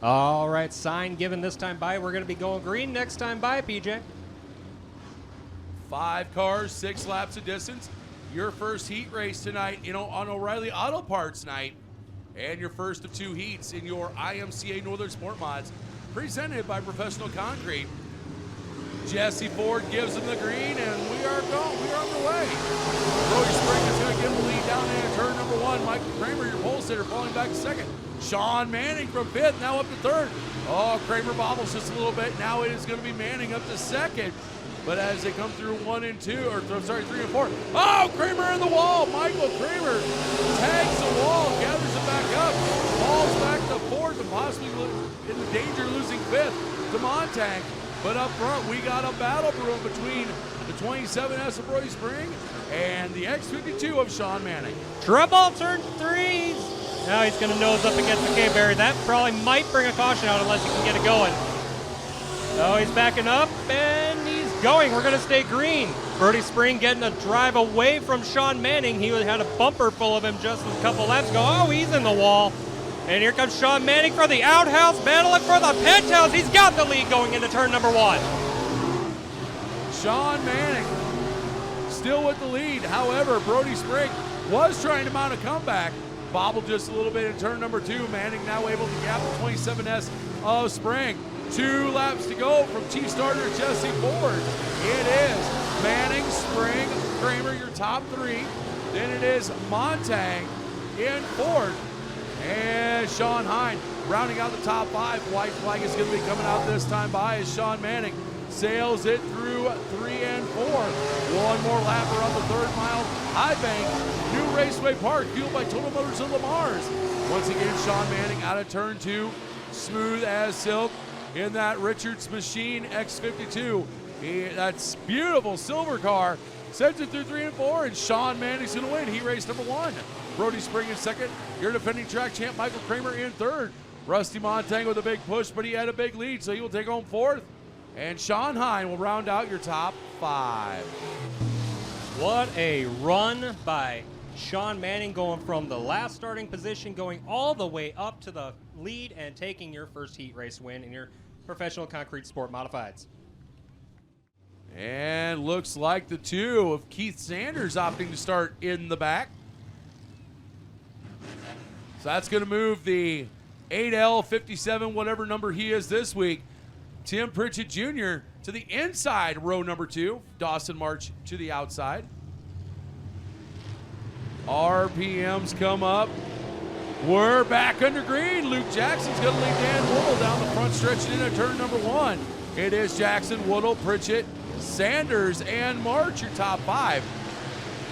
All right, sign given this time by. We're going to be going green next time by, PJ. 5 cars, 6 laps of distance. Your first heat race tonight, on O'Reilly Auto Parts night, and your first of 2 heats in your IMCA Northern Sportmods, presented by Professional Concrete. Jesse Ford gives him the green, and we are going. We are underway. Brody Spring is going to get the lead down into turn number 1. Michael Kramer, your pole sitter, falling back to second. Sean Manning from 5th, now up to 3rd. Oh, Kramer bobbles just a little bit. Now it is going to be Manning up to 2nd. But as they come through 1 and 2, 3 and 4. Oh, Kramer in the wall. Michael Kramer tags the wall, gathers it back up, falls back to 4th, and possibly in the danger of losing 5th to Montag. But up front, we got a battle brewing between the 27S of Brody Spring and the X52 of Sean Manning. Trouble, turn 3. Now he's going to nose up against the K-Berry. That probably might bring a caution out unless he can get it going. Oh, he's backing up, and he's going. We're going to stay green. Brody Spring getting a drive away from Sean Manning. He had a bumper full of him just a couple laps ago. Oh, he's in the wall. And here comes Sean Manning for the outhouse, battling for the penthouse. He's got the lead going into turn number 1. Sean Manning still with the lead. However, Brody Spring was trying to mount a comeback. Bobbled just a little bit in turn number 2. Manning now able to gap the 27S of Spring. 2 laps to go from Chief Starter Jesse Ford. It is Manning, Spring, Kramer, your top 3. Then it is Montag in 4th. And Sean Hine rounding out the top 5. White flag is going to be coming out this time by as Sean Manning sails it through 3 and 4. 1 more lap around the 3rd mile. High bank, new Raceway Park, fueled by Total Motors of Lamar's. Once again, Sean Manning out of turn 2, smooth as silk in that Richards Machine X52. That's beautiful silver car. Sends it through 3 and 4, and Sean Manning's going to win heat race number 1. Brody Spring in 2nd. Your defending track champ Michael Kramer in 3rd. Rusty Montang with a big push, but he had a big lead, so he will take home 4th. And Sean Hine will round out your top 5. What a run by Sean Manning, going from the last starting position, going all the way up to the lead and taking your first heat race win in your Professional Concrete Sport Modifieds. And looks like the 2 of Keith Sanders opting to start in the back. So that's going to move the 8L57, whatever number he is this week, Tim Pritchett Jr. to the inside row number 2. Dawson March to the outside. RPMs come up. We're back under green. Luke Jackson's going to lead Dan Woodle down the front stretch into turn number 1. It is Jackson, Woodle, Pritchett, Sanders, and March, your top 5.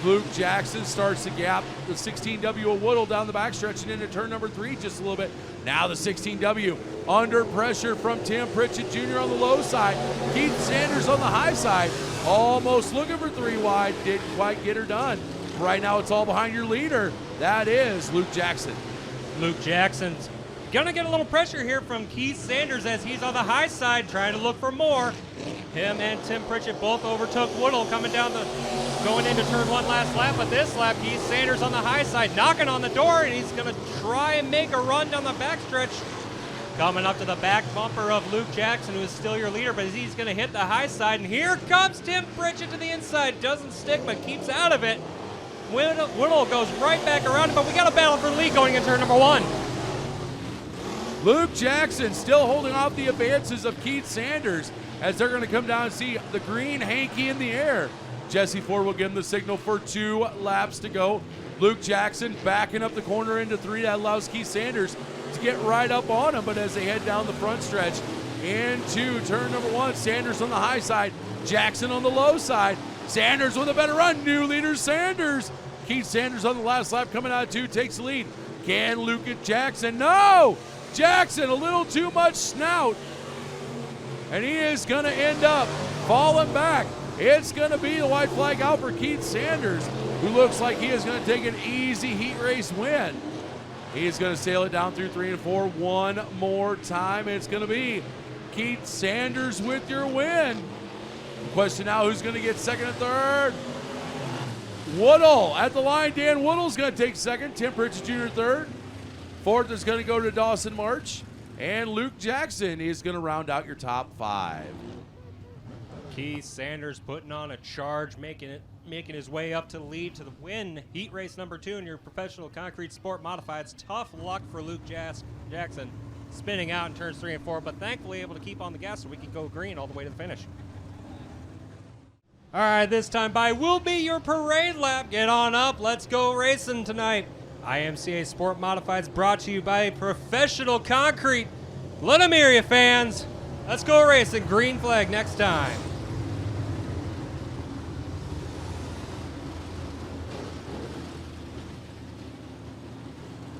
Luke Jackson starts to gap the 16W of Woodle down the backstretch and into turn number 3 just a little bit. Now the 16W under pressure from Tim Pritchett Jr. on the low side. Keith Sanders on the high side. Almost looking for 3 wide. Didn't quite get her done. Right now it's all behind your leader. That is Luke Jackson. Luke Jackson's gonna get a little pressure here from Keith Sanders as he's on the high side trying to look for more. Him and Tim Pritchett both overtook Woodle going into turn 1 last lap, but this lap Keith Sanders on the high side knocking on the door, and he's gonna try and make a run down the backstretch. Coming up to the back bumper of Luke Jackson, who is still your leader, but he's gonna hit the high side, and here comes Tim Pritchett to the inside. Doesn't stick, but keeps out of it. Woodle goes right back around, but we got a battle for the lead going into turn number 1. Luke Jackson still holding off the advances of Keith Sanders as they're going to come down and see the green hanky in the air. Jesse Ford will give him the signal for 2 laps to go. Luke Jackson backing up the corner into 3. That allows Keith Sanders to get right up on him, but as they head down the front stretch into turn number 1, Sanders on the high side, Jackson on the low side. Sanders with a better run. New leader Sanders. Keith Sanders on the last lap coming out of 2 takes the lead. Can Luke get Jackson? No! Jackson a little too much snout. And he is going to end up falling back. It's going to be the white flag out for Keith Sanders, who looks like he is going to take an easy heat race win. He's going to sail it down through 3 and 4 one more time. It's going to be Keith Sanders with your win. Question now, who's going to get 2nd and 3rd? Woodle at the line. Dan Woodle's going to take 2nd. Tim Pritchett Jr. 3rd. 4th is going to go to Dawson March. And Luke Jackson is going to round out your top 5. Keith Sanders putting on a charge, making his way up to the lead to the win heat race number 2 in your professional concrete sport modifieds. Tough luck for Luke Jackson spinning out in turns 3 and 4, but thankfully able to keep on the gas so we can go green all the way to the finish. All right, this time by will be your parade lap. Get on up. Let's go racing tonight. IMCA Sport Modifieds brought to you by Professional Concrete. Let them hear you, fans. Let's go racing. Green flag next time.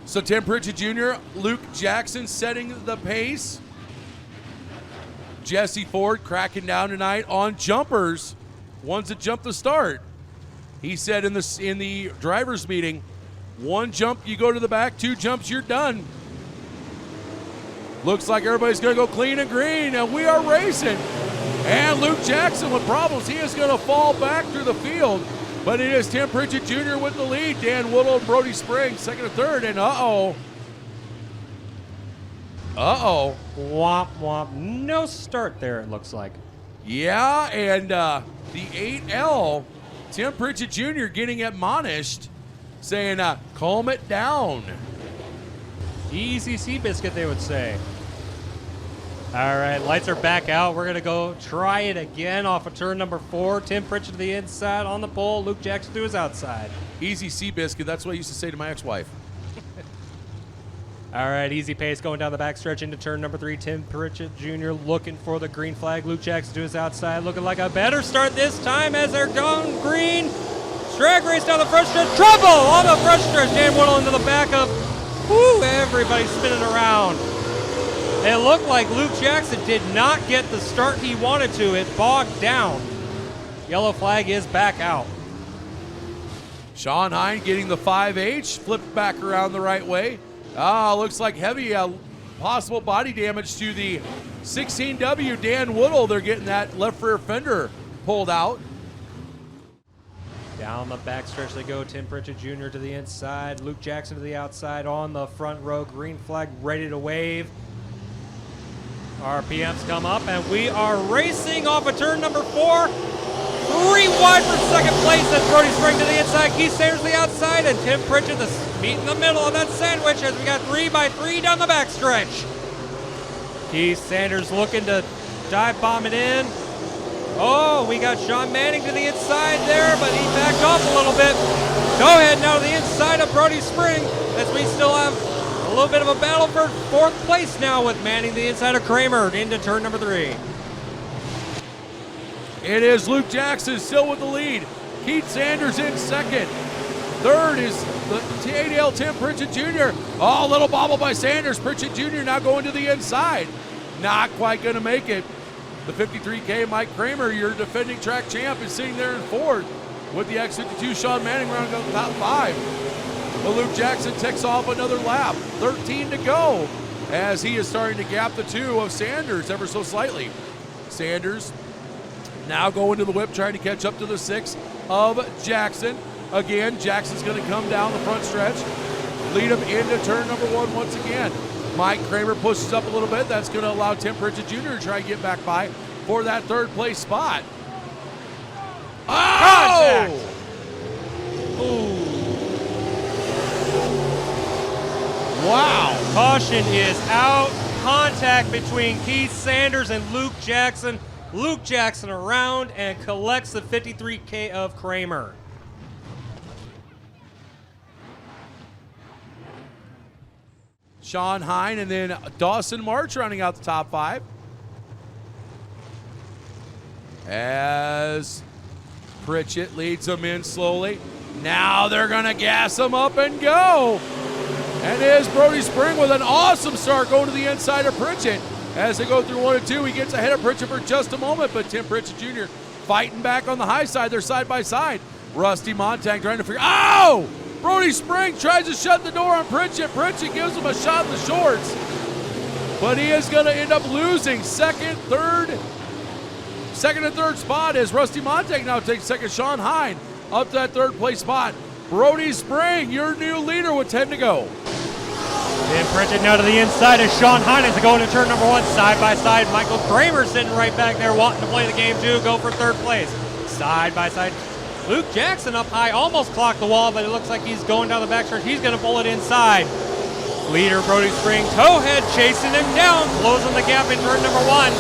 So Tim Pritchett Jr., Luke Jackson setting the pace. Jesse Ford cracking down tonight on jumpers. Ones that jump the start. He said in the drivers meeting, 1 jump you go to the back, 2 jumps you're done. Looks like everybody's going to go clean and green, and we are racing. And Luke Jackson with problems. He is going to fall back through the field, but it is Tim Pritchett Jr. with the lead. Dan Woodall and Brody Spring second and third, and uh-oh. Womp womp. No start there, it looks like. Yeah, and the 8L, Tim Pritchett Jr. getting admonished, saying, calm it down. Easy Seabiscuit, they would say. All right, lights are back out. We're going to go try it again off of turn number 4. Tim Pritchett to the inside on the pole. Luke Jackson to his outside. Easy Seabiscuit, that's what I used to say to my ex-wife. All right, easy pace going down the backstretch into turn number 3. Tim Pritchett Jr. looking for the green flag. Luke Jackson to his outside, looking like a better start this time as they're going green. Drag race down the front stretch. Trouble on the front stretch. Dan Woodall into the back of. Woo, everybody's spinning around. It looked like Luke Jackson did not get the start he wanted to. It bogged down. Yellow flag is back out. Sean Hine getting the 5H, flipped back around the right way. Looks like heavy possible body damage to the 16W Dan Woodall. They're getting that left rear fender pulled out. Down the backstretch they go. Tim Pritchett Jr. to the inside. Luke Jackson to the outside on the front row. Green flag ready to wave. RPMs come up and we are racing off of turn number 4. 3 wide for second place as Brody Spring to the inside. Keith Sanders to the outside and Tim Pritchett meet in the middle of that sandwich as we got 3x3 down the backstretch. Keith Sanders looking to dive bomb it in. Oh, we got Sean Manning to the inside there, but he backed off a little bit. Go ahead now to the inside of Brody Spring as we still have a little bit of a battle for 4th place now with Manning to the inside of Kramer into turn number 3. It is Luke Jackson still with the lead. Keith Sanders in second. Third is the 8L Tim Pritchett Jr. Oh, little bobble by Sanders. Pritchett Jr. now going to the inside. Not quite going to make it. The 53K Mike Kramer, your defending track champ, is sitting there in 4th with the X52 Sean Manning rounding out the top 5. But Luke Jackson takes off another lap. 13 to go as he is starting to gap the 2 of Sanders ever so slightly. Sanders now going to the whip, trying to catch up to the 6 of Jackson. Again, Jackson's going to come down the front stretch, lead him into turn number 1 once again. Mike Kramer pushes up a little bit. That's going to allow Tim Pritchett Jr. to try and get back by for that 3rd place spot. Contact! Ooh. Wow. Caution is out. Contact between Keith Sanders and Luke Jackson. Luke Jackson around and collects the 53K of Kramer. Sean Hine and then Dawson March rounding out the top 5. As Pritchett leads them in slowly. Now they're going to gas them up and go. And is Brody Spring with an awesome start going to the inside of Pritchett. As they go through 1 and 2, he gets ahead of Pritchett for just a moment, but Tim Pritchett Jr. fighting back on the high side. They're side by side. Rusty Montag trying to figure, oh! Brody Spring tries to shut the door on Pritchett. Pritchett gives him a shot in the shorts. But he is going to end up losing second and third spot as Rusty Montag now takes second. Sean Hine up to that 3rd place spot. Brody Spring, your new leader with 10 to go. Tim Pritchett now to the inside as Sean Hines to go into turn number 1 side by side. Michael Kramer sitting right back there wanting to play the game too, go for third place. Side by side. Luke Jackson up high, almost clocked the wall, but it looks like he's going down the backstretch. He's going to pull it inside. Leader Brody Spring, Towhead chasing him down, closing the gap in turn number 1.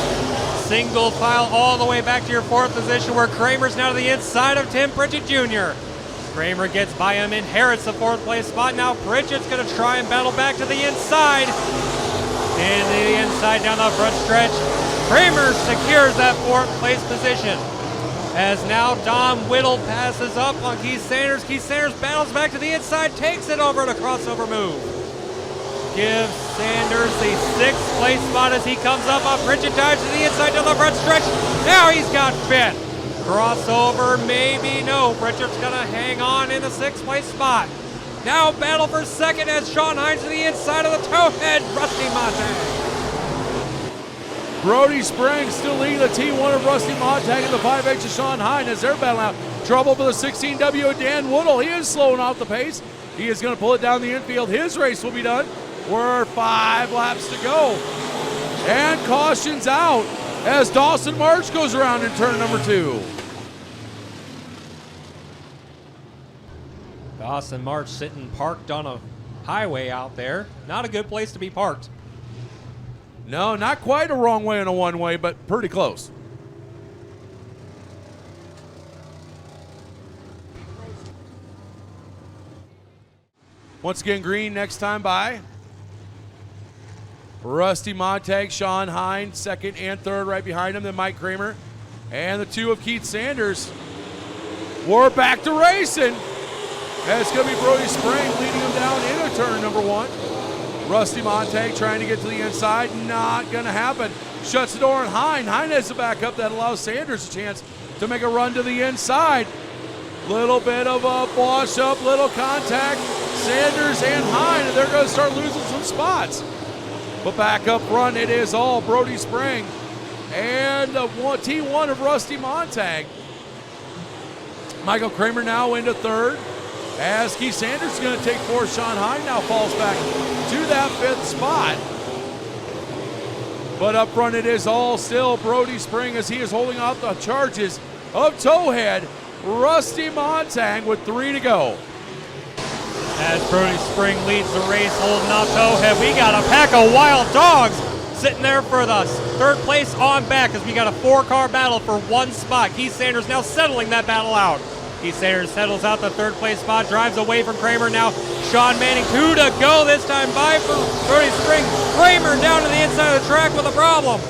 Single file all the way back to your 4th position where Kramer's now to the inside of Tim Pritchett Jr. Kramer gets by him, inherits the 4th place spot. Now Pritchett's going to try and battle back to the inside. And the inside down the front stretch. Kramer secures that 4th place position. As now Dom Whittle passes up on Keith Sanders. Keith Sanders battles back to the inside, takes it over to crossover move. Gives Sanders the 6th place spot as he comes up on Pritchett, dives to the inside down the front stretch. Now he's got 5th. Crossover, maybe no. Pritchett's gonna hang on in the 6th place spot. Now battle for 2nd as Sean Hines to the inside of the Towhead, Rusty Montag. Brody Spring still leading the T1 of Rusty Montag in the 5H of Sean Hines as they're battling out. Trouble for the 16W of Dan Woodall. He is slowing off the pace. He is gonna pull it down the infield. His race will be done. We're 5 laps to go. And caution's out as Dawson March goes around in turn number 2. Dawson March sitting parked on a highway out there. Not a good place to be parked. No, not quite a wrong way on a one-way, but pretty close. Once again, green next time by. Rusty Montag, Sean Hines, 2nd and 3rd right behind him, then Mike Kramer. And the 2 of Keith Sanders. We're back to racing. And it's going to be Brody Spring leading him down into turn number 1. Rusty Montag trying to get to the inside. Not going to happen. Shuts the door on Hines. Hines has the back up that allows Sanders a chance to make a run to the inside. Little bit of a wash up, little contact. Sanders and Hines, they're going to start losing some spots. But back up front, it is all Brody Spring and the T1 of Rusty Montag. Michael Kramer now into 3rd. As Keith Sanders is going to take 4th. Sean Hines now falls back to that 5th spot. But up front, it is all still Brody Spring as he is holding off the charges of Towhead. Rusty Montag with 3 to go. As Brody Spring leads the race, holding off Towhead, we got a pack of wild dogs sitting there for the 3rd place on back as we got a 4-car battle for 1 spot. Keith Sanders now settling that battle out. Keith Sanders settles out the 3rd place spot, drives away from Kramer. Now Sean Manning, 2 to go this time by for Brody Spring. Kramer down to the inside of the track with a problem.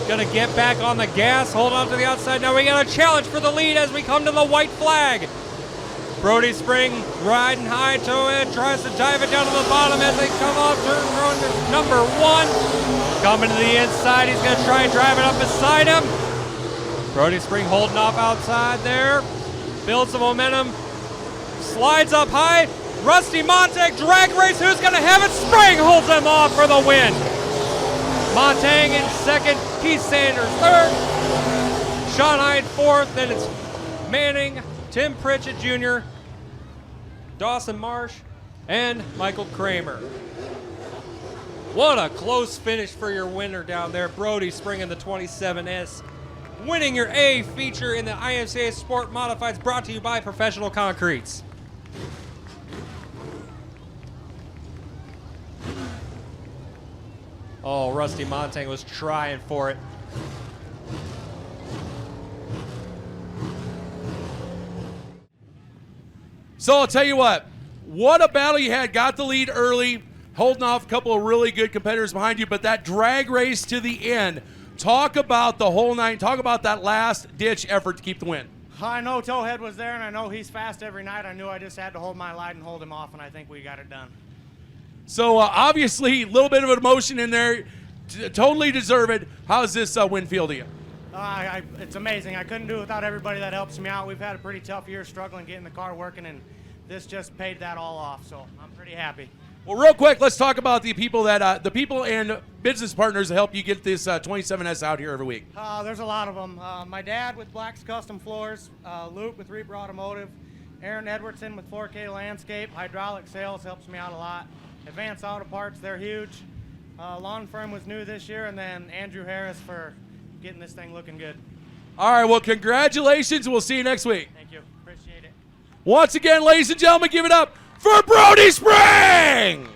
Gonna get back on the gas, hold on to the outside. Now we got a challenge for the lead as we come to the white flag. Brody Spring riding high to it, tries to dive it down to the bottom as they come off turn number 1. Coming to the inside, he's gonna try and drive it up beside him. Brody Spring holding off outside there. Builds some momentum, slides up high. Rusty Montag drag race, who's gonna have it? Spring holds him off for the win. Montag in 2nd, Keith Sanders 3rd, Sean Hines 4th, then it's Manning, Tim Pritchett Jr., Dawson Marsh, and Michael Kramer. What a close finish for your winner down there, Brody Spring in the 27S. Winning your A feature in the IMCA Sport Modifieds, brought to you by Professional Concretes. Oh, Rusty Montag was trying for it. So I'll tell you what a battle you had. Got the lead early, holding off a couple of really good competitors behind you, but that drag race to the end. Talk about the whole night. Talk about that last-ditch effort to keep the win. I know Towhead was there, and I know he's fast every night. I knew I just had to hold my line and hold him off, and I think we got it done. So obviously, a little bit of an emotion in there. Totally deserve it. How's this win feel to you? It's amazing. I couldn't do it without everybody that helps me out. We've had a pretty tough year struggling getting the car working, and this just paid that all off, so I'm pretty happy. Well, real quick, let's talk about the people and business partners that help you get this 27S out here every week. There's a lot of them. My dad with Black's Custom Floors, Luke with Reaper Automotive, Aaron Edwardson with 4K Landscape, Hydraulic Sales helps me out a lot. Advanced Auto Parts, they're huge. Lawn Firm was new this year, and then Andrew Harris for getting this thing looking good. All right, well, congratulations. We'll see you next week. Thank you. Appreciate it. Once again, ladies and gentlemen, give it up for Brody Spring!